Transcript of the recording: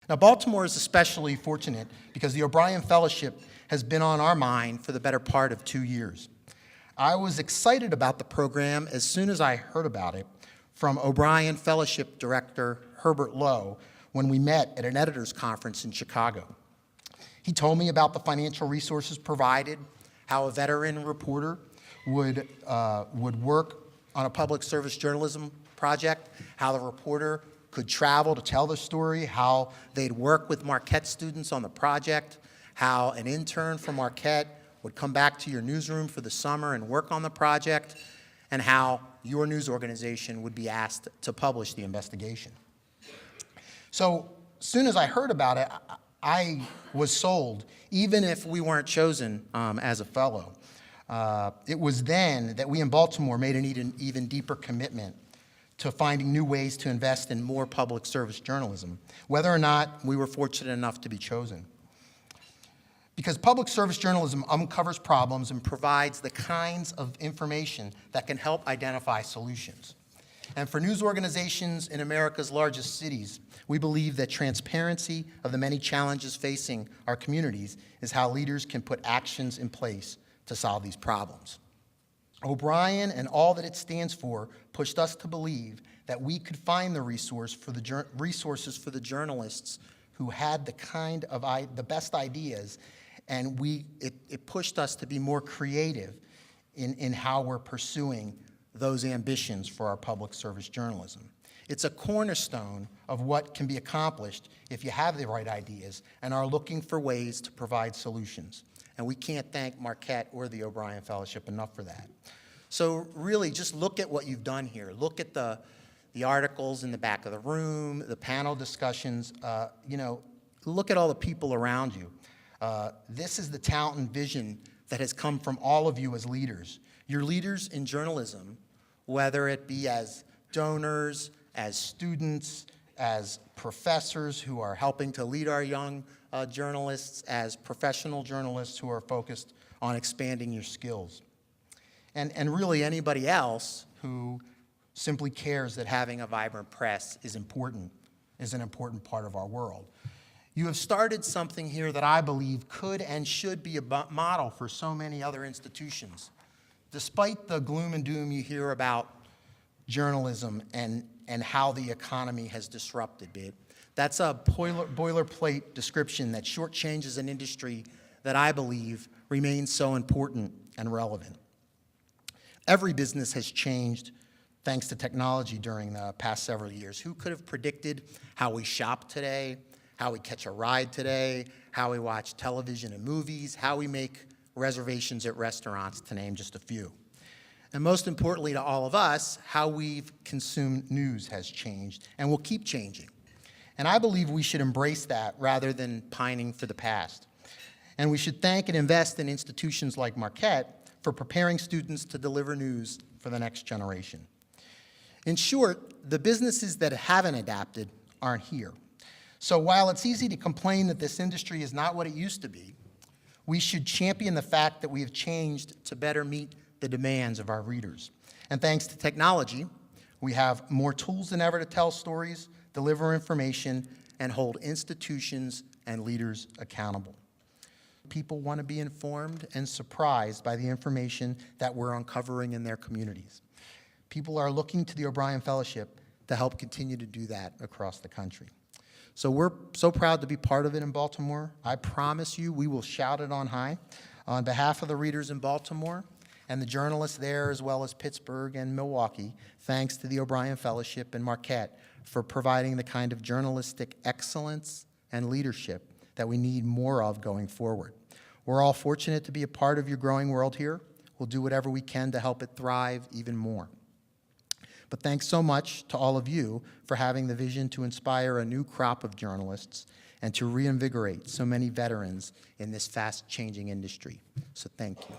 Now, Baltimore is especially fortunate because the O'Brien Fellowship has been on our mind for the better part of 2 years. I was excited about the program as soon as I heard about it from O'Brien Fellowship Director Herbert Lowe when we met at an editors' conference in Chicago. He told me about the financial resources provided, how a veteran reporter would work on a public service journalism project, how the reporter could travel to tell the story, how they'd work with Marquette students on the project, how an intern from Marquette would come back to your newsroom for the summer and work on the project, and how your news organization would be asked to publish the investigation. So as soon as I heard about it, I was sold, even if we weren't chosen as a fellow. It was then that we in Baltimore made an even deeper commitment to finding new ways to invest in more public service journalism, whether or not we were fortunate enough to be chosen. Because public service journalism uncovers problems and provides the kinds of information that can help identify solutions. And for news organizations in America's largest cities, we believe that transparency of the many challenges facing our communities is how leaders can put actions in place to solve these problems. O'Brien and all that it stands for pushed us to believe that we could find the resources for the journalists who had the best ideas, and it pushed us to be more creative in how we're pursuing those ambitions for our public service journalism. It's a cornerstone of what can be accomplished if you have the right ideas and are looking for ways to provide solutions. And we can't thank Marquette or the O'Brien Fellowship enough for that. So really, just look at what you've done here. Look at the articles in the back of the room, the panel discussions. Look at all the people around you. This is the talent and vision that has come from all of you as leaders. You're leaders in journalism, whether it be as donors, as students, as professors who are helping to lead our young journalists, as professional journalists who are focused on expanding your skills. And really anybody else who simply cares that having a vibrant press is an important part of our world. You have started something here that I believe could and should be a model for so many other institutions. Despite the gloom and doom you hear about journalism and how the economy has disrupted it, that's a boilerplate description that shortchanges an industry that I believe remains so important and relevant. Every business has changed thanks to technology during the past several years. Who could have predicted how we shop today, how we catch a ride today, how we watch television and movies, how we make reservations at restaurants, to name just a few. And most importantly to all of us, how we've consumed news has changed and will keep changing. And I believe we should embrace that rather than pining for the past. And we should thank and invest in institutions like Marquette for preparing students to deliver news for the next generation. In short, the businesses that haven't adapted aren't here. So while it's easy to complain that this industry is not what it used to be, we should champion the fact that we have changed to better meet the demands of our readers. And thanks to technology, we have more tools than ever to tell stories, deliver information, and hold institutions and leaders accountable. People want to be informed and surprised by the information that we're uncovering in their communities. People are looking to the O'Brien Fellowship to help continue to do that across the country. So we're so proud to be part of it in Baltimore. I promise you we will shout it on high. On behalf of the readers in Baltimore and the journalists there, as well as Pittsburgh and Milwaukee, thanks to the O'Brien Fellowship and Marquette for providing the kind of journalistic excellence and leadership that we need more of going forward. We're all fortunate to be a part of your growing world here. We'll do whatever we can to help it thrive even more. But thanks so much to all of you for having the vision to inspire a new crop of journalists and to reinvigorate so many veterans in this fast-changing industry. So thank you.